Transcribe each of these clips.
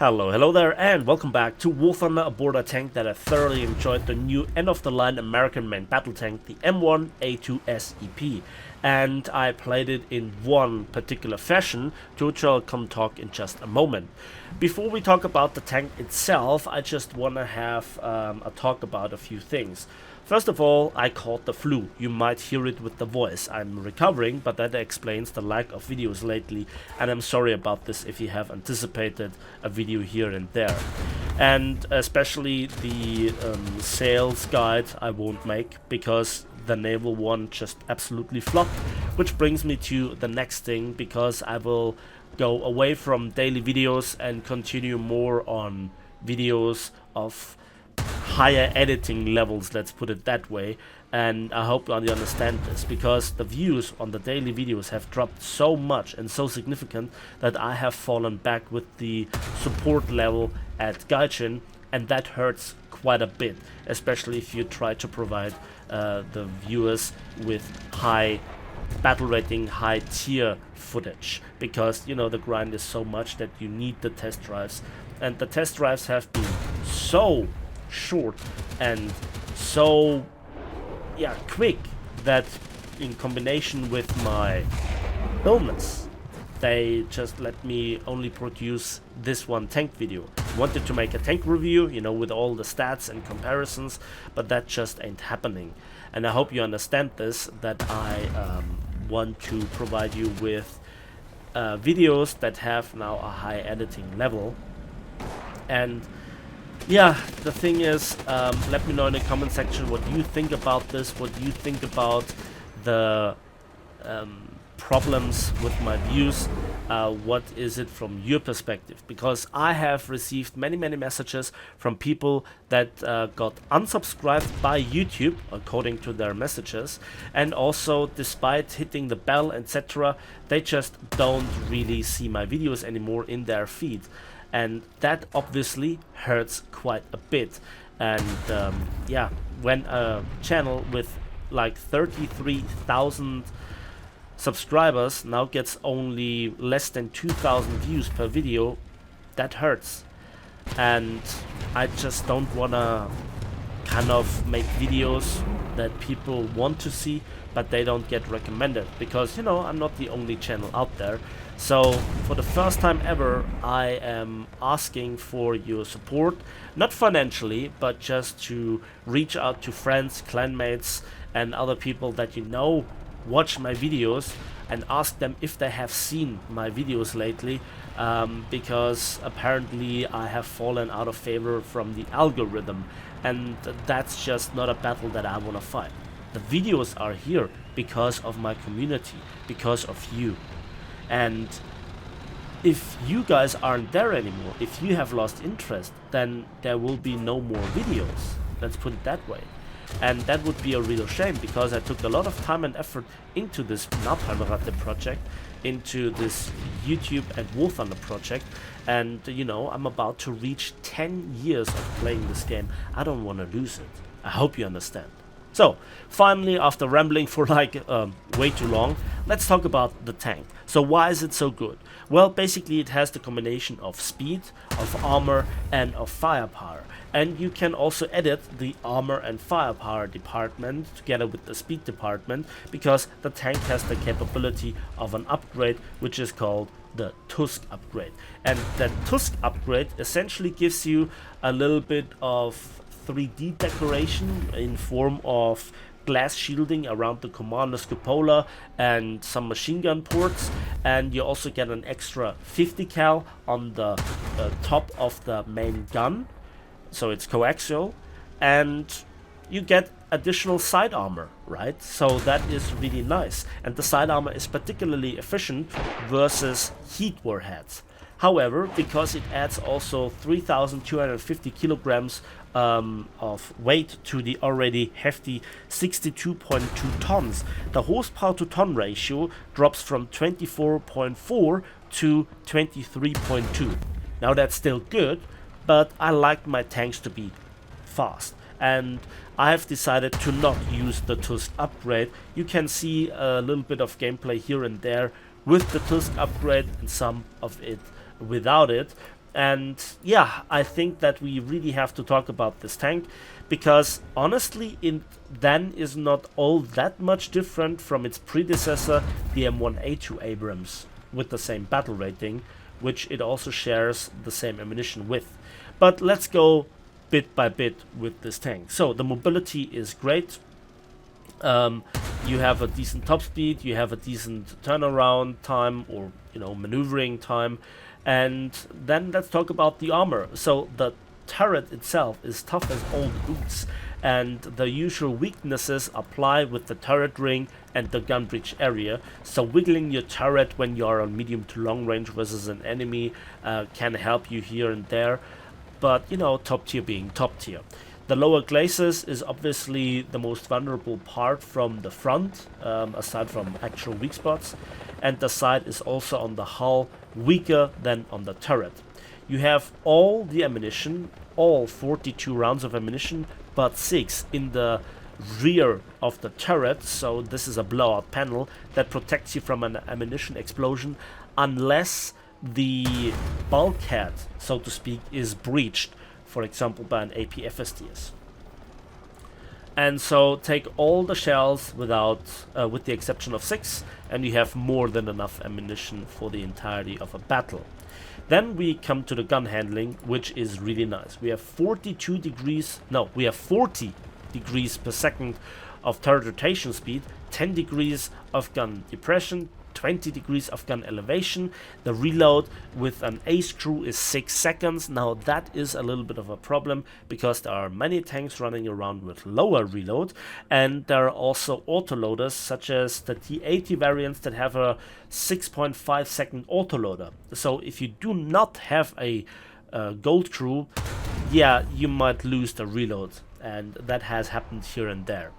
Hello there, and welcome back to War Thunder aboard a tank that I thoroughly enjoyed, the new end-of-the-line American main battle tank, the M1A2 SEP. And I played it in one particular fashion, to which I'll come talk in just a moment. Before we talk about the tank itself, I just want to have a talk about a few things. First of all, I caught the flu. You might hear it with the voice. I'm recovering, but that explains the lack of videos lately, and I'm sorry about this if you have anticipated a video here and there. And especially the sales guide I won't make, because the naval one just absolutely flopped, which brings me to the next thing, because I will go away from daily videos and continue more on videos of higher editing levels, let's put it that way. And I hope you understand this, because the views on the daily videos have dropped so much and so significant that I have fallen back with the support level at Gaijin, and that hurts quite a bit, especially if you try to provide the viewers with high battle rating, high tier footage, because you know the grind is so much that you need the test drives, and the test drives have been so short and so quick that in combination with my illness, they just let me only produce this one tank video. Wanted to make a tank review, you know, with all the stats and comparisons, but that just ain't happening. And I hope you understand this, that I want to provide you with videos that have now a high editing level. And yeah, the thing is, let me know in the comment section what you think about this, what you think about the problems with my views. What is it from your perspective? Because I have received many messages from people that got unsubscribed by YouTube according to their messages, and also despite hitting the bell etc, they just don't really see my videos anymore in their feed. And that obviously hurts quite a bit. And yeah, when a channel with like 33,000 subscribers now gets only less than 2,000 views per video, that hurts. And I just don't wanna kind of make videos that people want to see but they don't get recommended, because you know I'm not the only channel out there. So for the first time ever, I am asking for your support, not financially, but just to reach out to friends, clanmates and other people that you know watch my videos, and ask them if they have seen my videos lately, because apparently I have fallen out of favor from the algorithm, and that's just not a battle that I want to fight. The videos are here because of my community, because of you. And if you guys aren't there anymore, if you have lost interest, then there will be no more videos. Let's put it that way. And that would be a real shame, because I took a lot of time and effort into this Napalmratte project, into this YouTube and War Thunder project, and you know, I'm about to reach 10 years of playing this game. I don't want to lose it. I hope you understand. So, finally, after rambling for like way too long, let's talk about the tank. So why is it so good? Well, basically it has the combination of speed, of armor and of firepower. And you can also edit the armor and firepower department together with the speed department, because the tank has the capability of an upgrade which is called the Tusk upgrade. And that Tusk upgrade essentially gives you a little bit of 3D decoration in form of glass shielding around the commander's cupola and some machine gun ports, and you also get an extra 50 cal on the top of the main gun, so it's coaxial, and you get additional side armor, right? So that is really nice, and the side armor is particularly efficient versus heat warheads. However, because it adds also 3,250 kilograms of weight to the already hefty 62.2 tons, the horsepower to ton ratio drops from 24.4 to 23.2. Now that's still good, but I like my tanks to be fast, and I have decided to not use the Tusk upgrade. You can see a little bit of gameplay here and there with the Tusk upgrade and some of it without it. And yeah, I think that we really have to talk about this tank, because honestly it then is not all that much different from its predecessor, the M1A2 Abrams, with the same battle rating, which it also shares the same ammunition with. But let's go bit by bit with this tank. So the mobility is great. You have a decent top speed, you have a decent turnaround time, or maneuvering time. And then let's talk about the armor. So the turret itself is tough as old boots, and the usual weaknesses apply with the turret ring and the gun breech area. So wiggling your turret when you are on medium to long range versus an enemy can help you here and there, but top tier being top tier. The lower glacis is obviously the most vulnerable part from the front, aside from actual weak spots, and the side is also on the hull weaker than on the turret. You have all the ammunition, all 42 rounds of ammunition, but 6 in the rear of the turret, so this is a blowout panel that protects you from an ammunition explosion unless the bulkhead, so to speak, is breached, for example by an APFSDS. And so take all the shells with the exception of 6, and you have more than enough ammunition for the entirety of a battle. Then we come to the gun handling, which is really nice. We have 40 degrees per second of turret rotation speed, 10 degrees of gun depression, 20 degrees of gun elevation. The reload with an A screw is 6 seconds. Now that is a little bit of a problem, because there are many tanks running around with lower reload, and there are also autoloaders such as the T80 variants that have a 6.5 second autoloader. So if you do not have a gold crew, yeah, you might lose the reload, and that has happened here and there.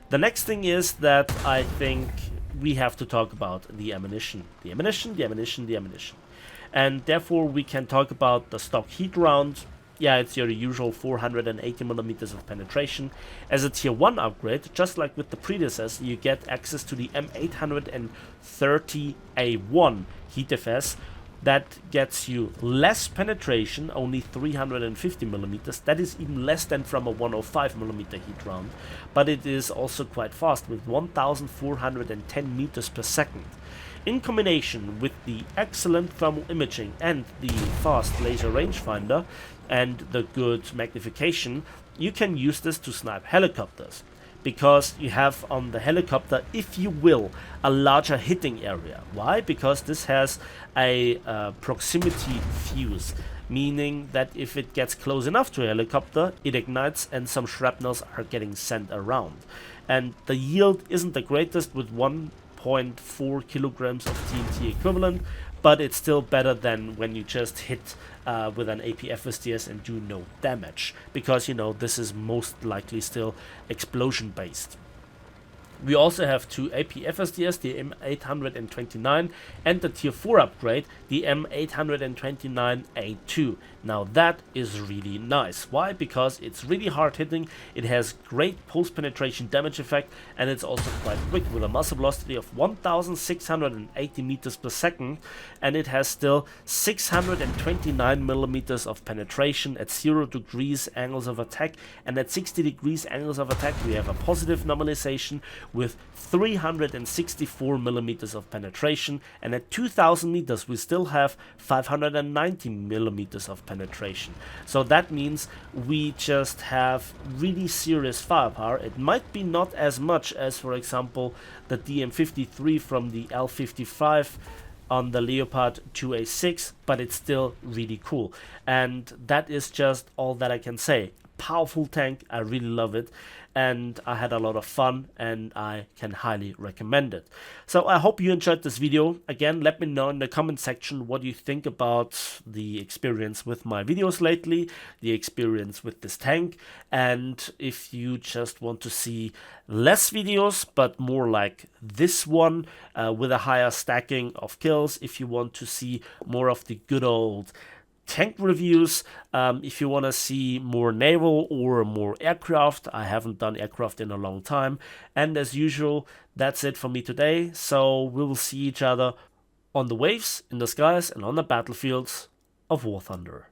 The next thing is that I think we have to talk about the ammunition. The ammunition. And therefore we can talk about the stock heat round. Yeah, it's your usual 480mm of penetration. As a tier 1 upgrade, just like with the predecessor, you get access to the M830A1 heat FS. That gets you less penetration, only 350mm. That is even less than from a 105mm heat round, but it is also quite fast with 1410 meters per second. In combination with the excellent thermal imaging and the fast laser rangefinder and the good magnification, you can use this to snipe helicopters, because you have on the helicopter, if you will, a larger hitting area. Why? Because this has a proximity fuse, meaning that if it gets close enough to a helicopter, it ignites and some shrapnels are getting sent around. And the yield isn't the greatest with 1.4 kilograms of TNT equivalent, but it's still better than when you just hit with an APFSDS and do no damage, because this is most likely still explosion based. We also have two APFSDS, the M829 and the tier 4 upgrade, the M829A2. Now that is really nice. Why? Because it's really hard hitting, it has great post penetration damage effect, and it's also quite quick with a muzzle velocity of 1680 meters per second, and it has still 629 millimeters of penetration at 0 degrees angles of attack, and at 60 degrees angles of attack we have a positive normalization with 364 millimeters of penetration, and at 2000 meters we still have 590 millimeters of penetration. So that means we just have really serious firepower. It might be not as much as, for example, the DM53 from the L55 on the Leopard 2A6, but it's still really cool. And that is just all that I can say. Powerful tank, I really love it, and I had a lot of fun, and I can highly recommend it. So I hope you enjoyed this video. Again, let me know in the comment section what you think about the experience with my videos lately, the experience with this tank, and if you just want to see less videos but more like this one with a higher stacking of kills, if you want to see more of the good old tank reviews, if you want to see more naval or more aircraft. I haven't done aircraft in a long time, and as usual, that's it for me today. So we will see each other on the waves, in the skies, and on the battlefields. of War Thunder.